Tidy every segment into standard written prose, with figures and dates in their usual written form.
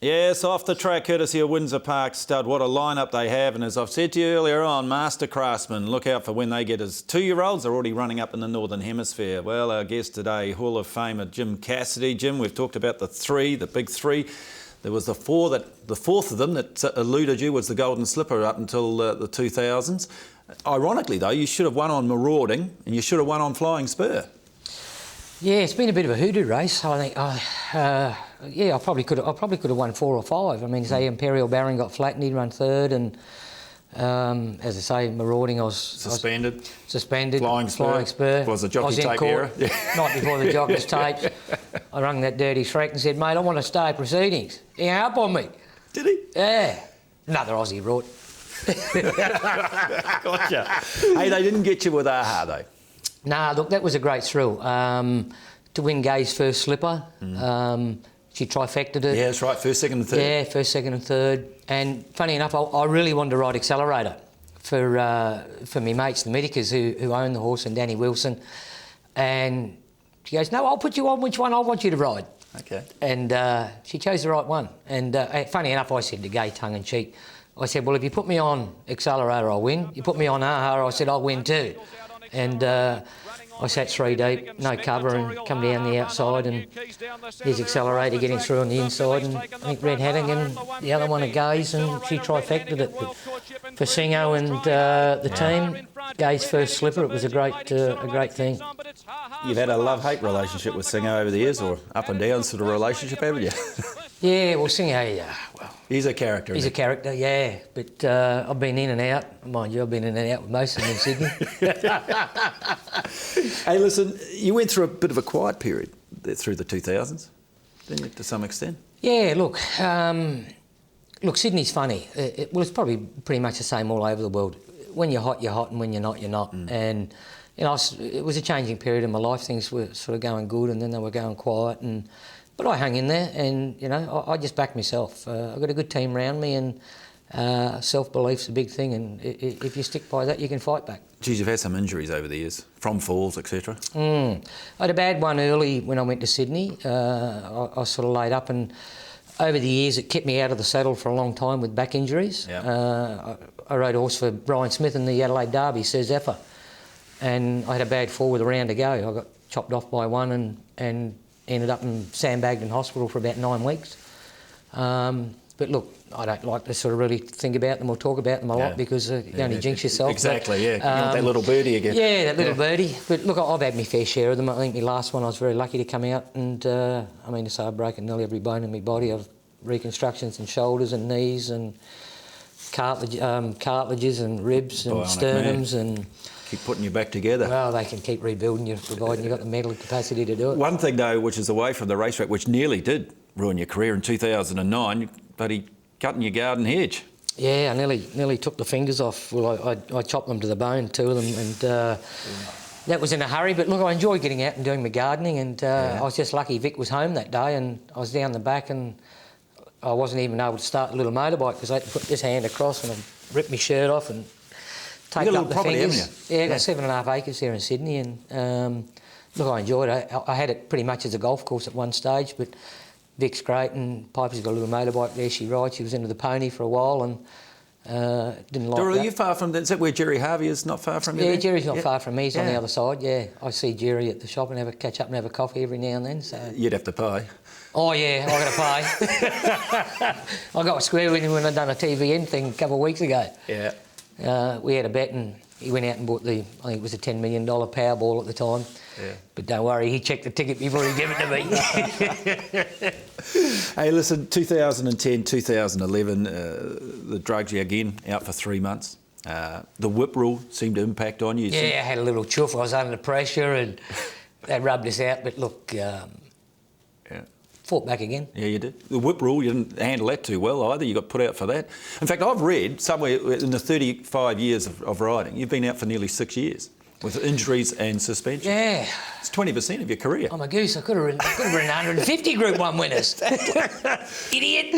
Yes, off the track, courtesy of Windsor Park Stud. What a lineup they have. And as I've said to you earlier on, master craftsmen, look out for when they get as 2-year-olds. They're already running up in the Northern Hemisphere. Well, our guest today, Hall of Famer Jim Cassidy. Jim, we've talked about the big three. There was the fourth of them that eluded you was the Golden Slipper up until the 2000s. Ironically, though, you should have won on Marauding and you should have won on Flying Spur. Yeah, it's been a bit of a hoodoo race. I think. I probably could have won 4 or 5. I mean, say Imperial Baron got flattened, he'd run third, and as I say, Marauding, I was suspended. Flying Spur was the jockey tape era. Night before the jockey's tapes, I rang that dirty Shrek and said, "Mate, I want to stay proceedings." He hung up on me. Did he? Yeah. Another Aussie brought. Gotcha. Hey, they didn't get you with AHA though. Nah, look, that was a great thrill. To win Gay's first slipper. She trifected it. Yeah, that's right. First, second and third. Yeah, first, second and third. And funny enough, I really wanted to ride Accelerator for me mates, the Medicas, who own the horse, and Danny Wilson. And she goes, "No, I'll put you on which one I want you to ride." Okay. And she chose the right one. And funny enough, I said to Gay, tongue-in-cheek, I said, "Well, if you put me on Accelerator, I'll win. You put me on AHA, I said, I'll win too." And I sat 3 deep, no cover, and come down the outside, and his Accelerator getting through on the inside, and I think Red Hannigan, the other one of Gay's, and she trifected it. But for Singo and the team, Gay's first slipper, it was a great thing. You've had a love-hate relationship with Singo over the years, or up and down sort of relationship, haven't you? Yeah, well, Singo, well... He's a character, He's a character, yeah. But I've been in and out. Mind you, I've been in and out with most of them in Sydney. Hey, listen, you went through a bit of a quiet period through the 2000s, didn't you, to some extent? Yeah, look, Sydney's funny. It's probably pretty much the same all over the world. When you're hot, and when you're not, you're not. And, you know, it was a changing period in my life. Things were sort of going good and then they were going quiet. But I hung in there and, you know, I just backed myself. I've got a good team around me and self-belief's a big thing, and if you stick by that, you can fight back. Geez, you've had some injuries over the years, from falls, etc. I had a bad one early when I went to Sydney. I sort of laid up, and over the years it kept me out of the saddle for a long time with back injuries. Yep. I rode a horse for Brian Smith in the Adelaide Derby, Sir Zephyr, and I had a bad fall with a round to go. I got chopped off by one and ended up in sandbagged in hospital for about 9 weeks. But look, I don't like to sort of really think about them or talk about them a lot because you only jinx yourself. Exactly, you want that little birdie again. Yeah, that little birdie. But look, I've had my fair share of them. I think my last one I was very lucky to come out and, I mean, to say I've broken nearly every bone in my body. I've reconstructions in shoulders and knees and cartilages and ribs and sternums and... Keep putting you back together. Well, they can keep rebuilding you, providing you've got the mental capacity to do it. One thing, though, which is away from the racetrack, which nearly did ruin your career in 2009, but he cutting your garden hedge. Yeah, I nearly took the fingers off. Well, I chopped them to the bone, 2 of them, and that was in a hurry. But look, I enjoyed getting out and doing my gardening, and I was just lucky Vic was home that day, and I was down the back, and I wasn't even able to start the little motorbike because I had to put this hand across and I ripped my shirt off and take up the fingers. Yeah, I got 7.5 acres here in Sydney, and look, I enjoyed it. I had it pretty much as a golf course at one stage, but Vic's great, and Piper's got a little motorbike there. She rides. She was into the pony for a while, and didn't like Doral, that. are you far from? Is that where Jerry Harvey is? Not far from you? Yeah, there? Jerry's not far from me. He's on the other side. Yeah, I see Jerry at the shop and catch up and have a coffee every now and then. So you'd have to pay. Oh yeah, I got to pay. I got a square with him when I done a TVN thing a couple of weeks ago. Yeah. We had a bet and he went out and bought I think it was a $10 million Powerball at the time. Yeah. But don't worry, he checked the ticket before he gave it to me. Hey, listen, 2010, 2011, the drugs, you again, out for 3 months. The whip rule seemed to impact on you. Yeah, I had a little chuff. I was under pressure and they rubbed us out. But look, fought back again. Yeah, you did. The whip rule, you didn't handle that too well either. You got put out for that. In fact, I've read somewhere in the 35 years of riding, you've been out for nearly 6 years. with injuries and suspension. Yeah. It's 20% of your career. I'm a goose. I could have written 150 Group 1 winners. Idiot.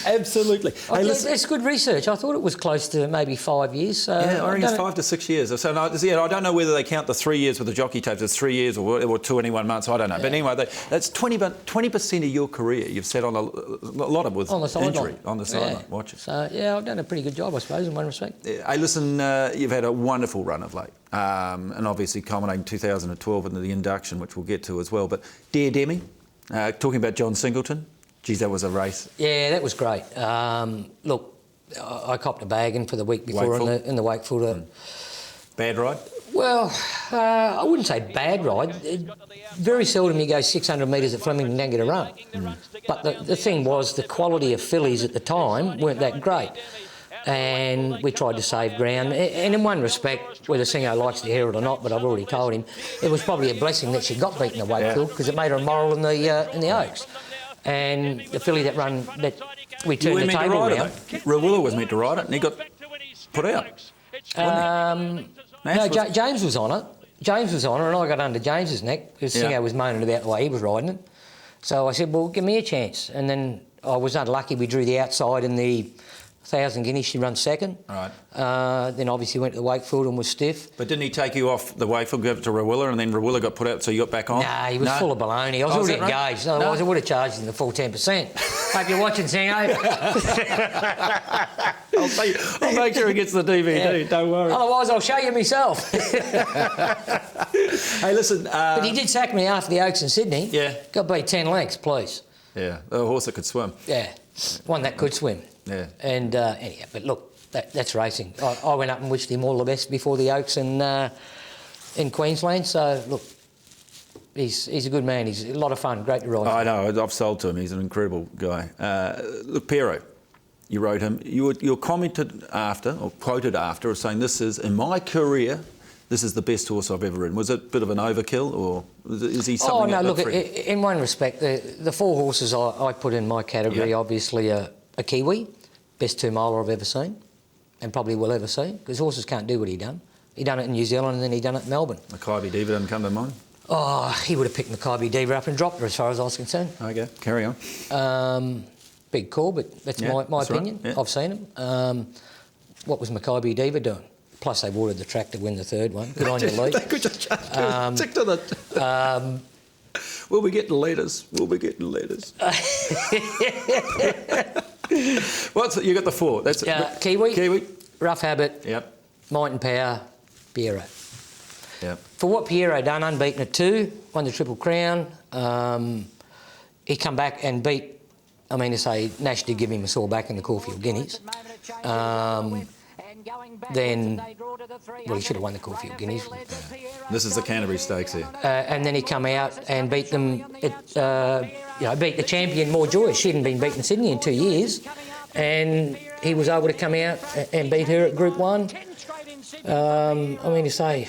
Absolutely. Hey, listen. It's good research. I thought it was close to maybe 5 years. Yeah, I think it's 5 to 6 years. So I don't know whether they count the 3 years with the jockey tapes as 3 years or 21 months. I don't know. Yeah. But anyway, that's 20% of your career you've sat on a lot of with injury on the sideline watching. So yeah, I've done a pretty good job, I suppose, in one respect. Yeah. Hey, listen, you've had a wonderful run of late, and obviously culminating 2012 into the induction, which we'll get to as well. But Dare Demi, talking about John Singleton, geez, that was a race. Yeah, that was great. Look, I copped a bagging for the week before in the Wakefield. Bad ride? Well, I wouldn't say bad ride. Very seldom you go 600 metres at Flemington and don't get a run. But the thing was, the quality of fillies at the time weren't that great. And we tried to save ground. And in one respect, whether Singo likes to hear it or not, but I've already told him, it was probably a blessing that she got beaten at Wakefield because it made her moral in the Oaks. And the filly that we turned the table around. Rawilla was meant to ride it and he got put out. No, James was on it. James was on it, and I got under James's neck because Singo was moaning about the way he was riding it. So I said, well, give me a chance. And then I was unlucky. We drew the outside in the 1,000 guineas. She ran second. Right. Then obviously went to the Wakefield and was stiff. But didn't he take you off the Wakefield, give it to Rawilla, and then Rawilla got put out, so you got back on? Nah, he was full of baloney. I was already engaged. Otherwise, I would have charged him the full 10%. Hope you're watching, Singo. I'll make sure he gets the DVD, don't worry. Otherwise, I'll show you myself. Hey, listen... but he did sack me after the Oaks in Sydney. Yeah. Got beat 10 lengths, please. Yeah, a horse that could swim. Yeah, one that could swim. Yeah. And, anyhow, but look, that's racing. I went up and wished him all the best before the Oaks in Queensland. So, look, he's a good man. He's a lot of fun, great to ride. I know, I've sold to him. He's an incredible guy. Look, Pero, you wrote him. You're commented after, or quoted after, saying, this is, in my career, this is the best horse I've ever ridden. Was it a bit of an overkill, or is he something... Oh, no, look, in one respect, the 4 horses I put in my category, obviously, are a Kiwi, best 2-miler I've ever seen, and probably will ever see, because horses can't do what he done. He done it in New Zealand and then he done it in Melbourne. Makybe Diva doesn't come to mind? Oh, he would have picked Makybe Diva up and dropped her as far as I was concerned. Okay, carry on. Big call, but that's my opinion. Right. I've seen him. What was Makybe Diva doing? Plus they watered the track to win the 3rd one. Good on you, Lee. Stick to the... We'll be getting letters. You got the 4. That's Kiwi, Rough Habit, yep. Might and Power, Piero. Yep. For what Piero done, unbeaten at 2, won the Triple Crown. He come back and beat, I mean to say, Nash did give him a sore back in the Caulfield Guineas. Then, well, he should have won the Caulfield Guineas. Yeah. This is the Canterbury Stakes here. And then he come out and beat them, beat the champion More Joyous. She hadn't been beaten in Sydney in 2 years. And he was able to come out and beat her at Group 1. I mean to say,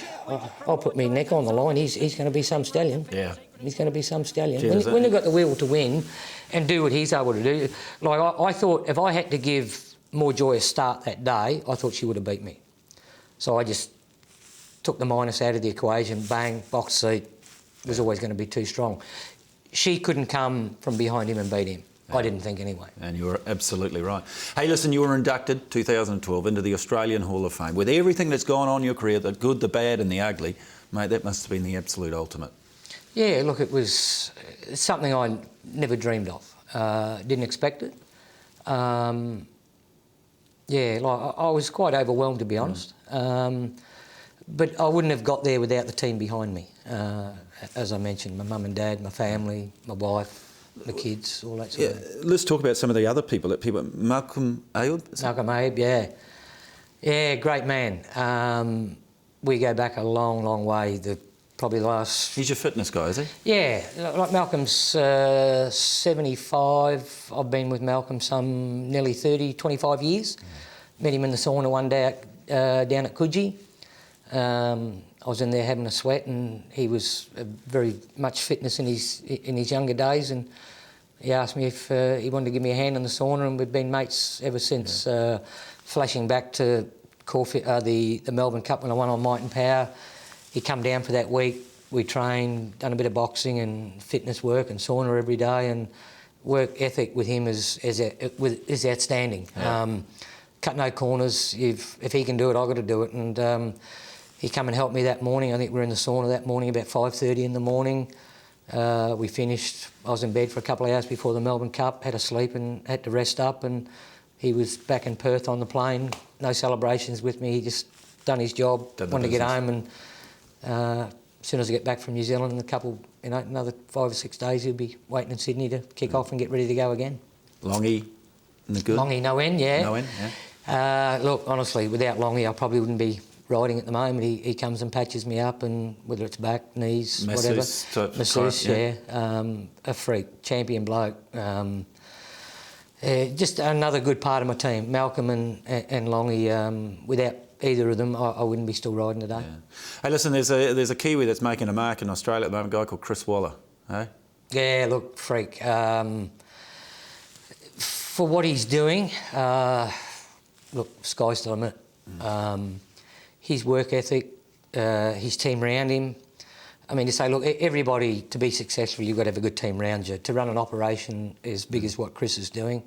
I'll put my neck on the line. He's going to be some stallion. Yeah. He's going to be some stallion. When they've got the will to win and do what he's able to do, like I thought if I had to give More Joyous start that day, I thought she would have beat me. So I just took the minus out of the equation, bang, box seat, was always going to be too strong. She couldn't come from behind him and beat him. Yeah. I didn't think anyway. And you were absolutely right. Hey, listen, you were inducted 2012 into the Australian Hall of Fame. With everything that's gone on in your career, the good, the bad and the ugly, mate, that must have been the absolute ultimate. Yeah, look, it was something I never dreamed of. Didn't expect it. Yeah, like I was quite overwhelmed, to be honest. But I wouldn't have got there without the team behind me. As I mentioned, my mum and dad, my family, my wife, my kids, all that sort of thing. Let's talk about some of the other people. Malcolm Ayoub? Malcolm Ayoub, yeah. Yeah, great man. We go back a long, long way. Probably the last... He's your fitness guy, is he? Yeah, like Malcolm's 75. I've been with Malcolm some nearly 30, 25 years. Met him in the sauna one day down at Coogee. I was in there having a sweat, and he was very much fitness in his younger days, and he asked me if he wanted to give me a hand in the sauna, and we've been mates ever since. Flashing back to the Melbourne Cup when I won on Might and Power. He come down for that week. We trained, done a bit of boxing and fitness work and sauna every day, and work ethic with him is outstanding. Yeah. Cut no corners. If he can do it, I've got to do it. And he come and helped me that morning. I think we were in the sauna that morning about 5:30 in the morning. We finished. I was in bed for a couple of hours before the Melbourne Cup, had a sleep and had to rest up, and he was back in Perth on the plane. No celebrations with me. He just done his job, wanted to get home, and as soon as I get back from New Zealand in another 5 or 6 days, he'll be waiting in Sydney to kick off and get ready to go again. Longy, in the good? Longy, no end, yeah. No end, yeah. Look, honestly, without Longy, I probably wouldn't be riding at the moment. He comes and patches me up, and whether it's back, knees, Masseuse whatever. Masseuse, yeah. A freak, champion bloke. Just another good part of my team. Malcolm and Longy, without either of them, I wouldn't be still riding today. Yeah. Hey, listen, there's a Kiwi that's making a mark in Australia at the moment, a guy called Chris Waller. Hey? Yeah, look, freak. For what he's doing, look, sky's the limit. His work ethic, his team around him. I mean, to say, look, everybody, to be successful, you've got to have a good team around you. To run an operation as big as what Chris is doing,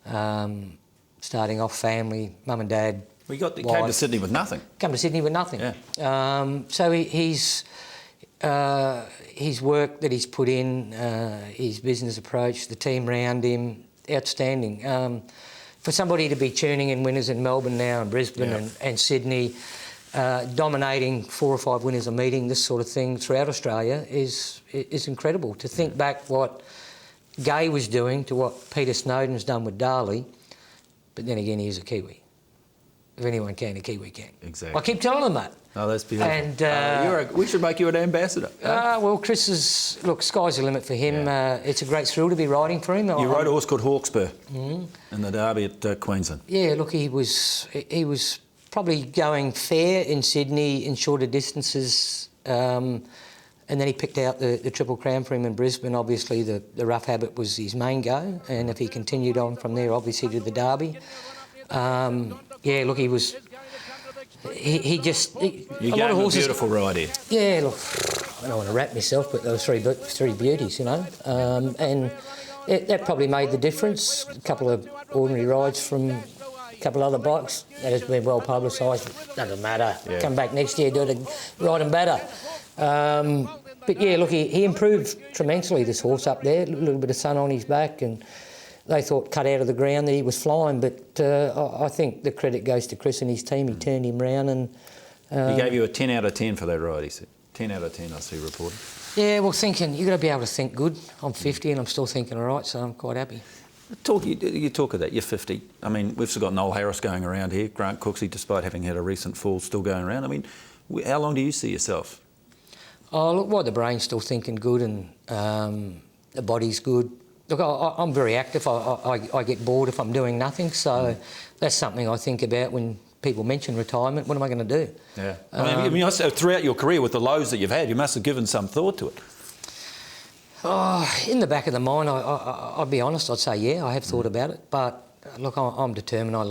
starting off family, mum and dad. He came to Sydney with nothing. Come to Sydney with nothing. Yeah. So his work that he's put in, his business approach, the team around him, outstanding. For somebody to be tuning in winners in Melbourne now and Brisbane and Sydney, dominating 4 or 5 winners a meeting, this sort of thing throughout Australia is incredible. To think back what Gay was doing to what Peter Snowden's done with Darley, but then again, he's a Kiwi. If anyone can, a Kiwi can. Exactly. I keep telling them that. Oh, that's beautiful. And we should make you an ambassador. well, Chris is... Look, sky's the limit for him. Yeah. It's a great thrill to be riding for him. You rode a horse called Hawkspur in the Derby at Queensland. Yeah, look, he was probably going fair in Sydney in shorter distances, and then he picked out the Triple Crown for him in Brisbane. Obviously, the Rough Habit was his main go, and if he continued on from there, obviously to the Derby. Yeah, look, he was... He just... You gave him a beautiful ride here. Yeah, look, I don't want to wrap myself, but there were three beauties, you know. And that probably made the difference. A couple of ordinary rides from a couple of other bikes. That has been well publicised. Doesn't matter. Yeah. Come back next year, ride him better. But yeah, look, he improved tremendously, this horse up there. A little bit of sun on his back, and they thought cut out of the ground that he was flying, but I think the credit goes to Chris and his team. He turned him round, and... he gave you a 10 out of 10 for that ride, he said. 10 out of 10, I see reported. Yeah, well, you've got to be able to think good. I'm 50 and I'm still thinking all right, so I'm quite happy. You talk of that, you're 50. I mean, we've still got Noel Harris going around here, Grant Cooksey, despite having had a recent fall, still going around. I mean, how long do you see yourself? Oh, look, well, the brain's still thinking good, and the body's good. Look, I'm very active. I get bored if I'm doing nothing, so that's something I think about when people mention retirement. What am I going to do? Yeah. I mean, throughout your career with the lows that you've had, you must have given some thought to it. Oh, in the back of the mind, I'll be honest, I'd say, yeah, I have thought about it. But, look, I'm determined. I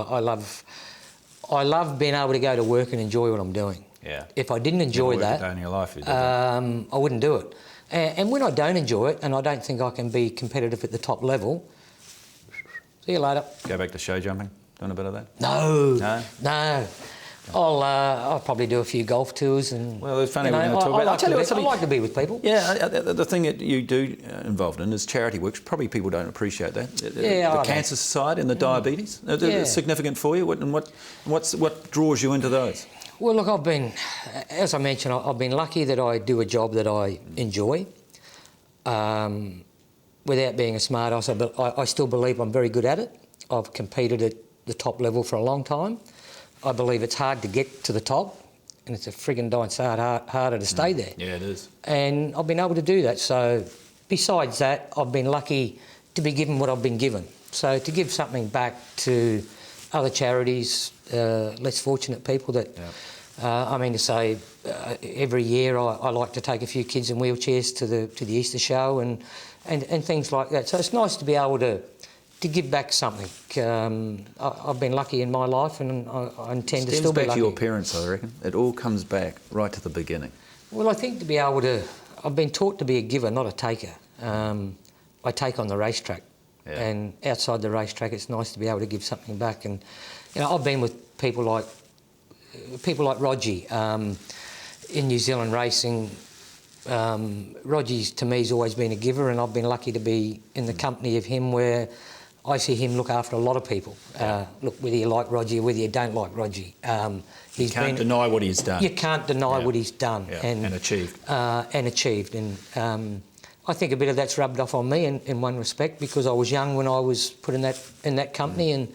love being able to go to work and enjoy what I'm doing. Yeah. If I didn't enjoy that, in your life, I wouldn't do it. And when I don't enjoy it, and I don't think I can be competitive at the top level, see you later. Go back to show jumping? Doing a bit of that? No. I'll probably do a few golf tours and... Well, it's funny, we're going to talk about... I like to be with people. Yeah, the thing that you do involved in is charity work. Probably people don't appreciate that. The Cancer Society and the diabetes. They're significant for you, and what draws you into those? Well, look, as I mentioned, I've been lucky that I do a job that I enjoy. Without being a smart ass, I still believe I'm very good at it. I've competed at the top level for a long time. I believe it's hard to get to the top, and it's a friggin' harder to stay there. Yeah, it is. And I've been able to do that. So besides that, I've been lucky to be given what I've been given. So to give something back to other charities, less fortunate people that... Yeah. To say, every year I like to take a few kids in wheelchairs to the Easter show and things like that. So it's nice to be able to to give back something. I've been lucky in my life, and I intend to still be back lucky. to your parents, I reckon. It all comes back right to the beginning. Well, I think to be able to... I've been taught to be a giver, not a taker. I take on the racetrack. Yeah. And outside the racetrack, it's nice to be able to give something back. And, you know, I've been with people like Rogie in New Zealand racing. Rogie's, to me, has always been a giver, and I've been lucky to be in the company of him where I see him look after a lot of people. Look, whether you like Rogie or whether you don't like Rogie. You can't deny what he's done. You can't deny what he's done. Yeah. And achieved. And I think a bit of that's rubbed off on me in one respect, because I was young when I was put in that company, and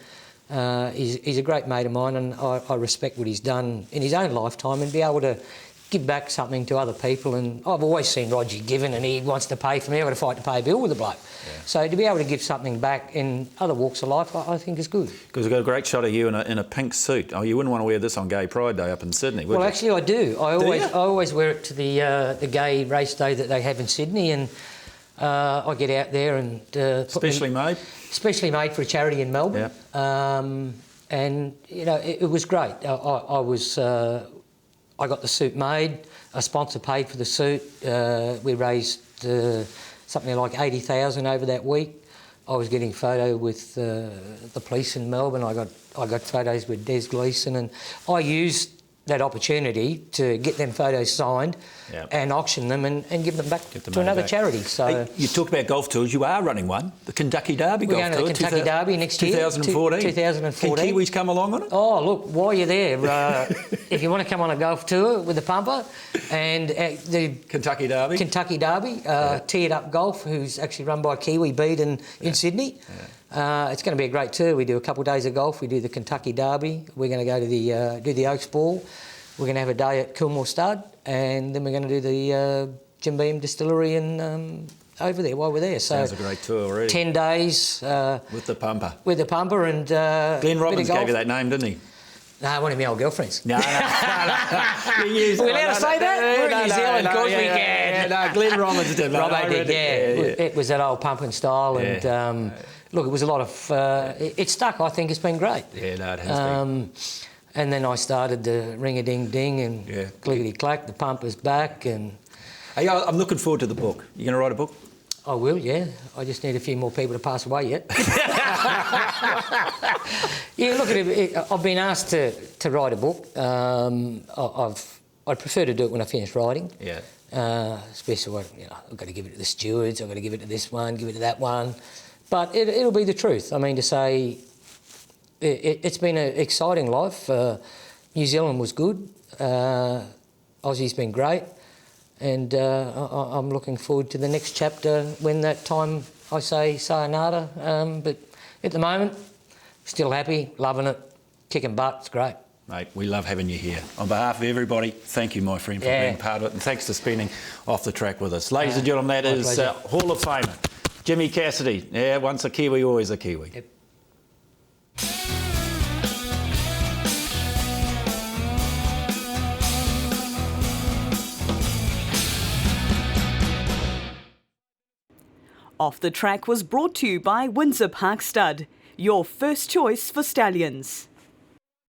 he's a great mate of mine, and I respect what he's done in his own lifetime, and be able to give back something to other people. And I've always seen Roger giving, and he wants to pay for me. I've got to fight to pay a bill with the bloke. Yeah. So to be able to give something back in other walks of life, I think is good. Because we've got a great shot of you in a pink suit. Oh, you wouldn't want to wear this on Gay Pride Day up in Sydney, would you? Well, actually, I do. I always wear it to the gay race day that they have in Sydney, and I get out there and specially made for a charity in Melbourne. Yeah. And you know, it was great. I got the suit made. A sponsor paid for the suit. We raised something like 80,000 over that week. I was getting photo with the police in Melbourne. I got photos with Des Gleeson, and I used that opportunity to get them photos signed and auction them and give them back to another charity. So hey, you talked about golf tours. You are running one, the Kentucky Derby golf tour. We're going to the Kentucky Derby next year. 2014. 2014. Can Kiwis come along on it? Oh, look, while you're there, if you want to come on a golf tour with the pumper and the Kentucky Derby, Teared Up Golf, who's actually run by Kiwi Beat in Sydney. Yeah. It's going to be a great tour. We do a couple of days of golf. We do the Kentucky Derby. We're going to go to do the Oaks Ball. We're going to have a day at Coolmore Stud, and then we're going to do the Jim Beam Distillery and over there while we're there. So sounds a great tour already. 10 days with the pumper. With the pumper and Glenn Robbins gave you that name, didn't he? No, one of my old girlfriends. No. We're allowed to say that? We're in New Zealand, of course we can. No, Glenn Robbins did. Robbo did, yeah. It was that old pumping style, and look, it was a lot of... it stuck. I think it's been great. Yeah, no, it has been. And then I started the ring-a-ding-ding and clickety-clack, the pumper's back, and... Hey, I'm looking forward to the book. You going to write a book? I will, yeah. I just need a few more people to pass away yet. Yeah, look, I've been asked to write a book. I'd prefer to do it when I finish writing. Yeah. Especially, I've got to give it to the stewards, I've got to give it to this one, give it to that one. But it'll be the truth. I mean, to say... It's been an exciting life. New Zealand was good. Aussie's been great. And I'm looking forward to the next chapter when that time I say sayonara. But at the moment, still happy, loving it, kicking butt, it's great. Mate, we love having you here. On behalf of everybody, thank you, my friend, for being part of it, and thanks for spending off the track with us. Ladies and gentlemen, that is Hall of Famer, Jimmy Cassidy. Yeah, once a Kiwi, always a Kiwi. Yep. Off the Track was brought to you by Windsor Park Stud, your first choice for stallions.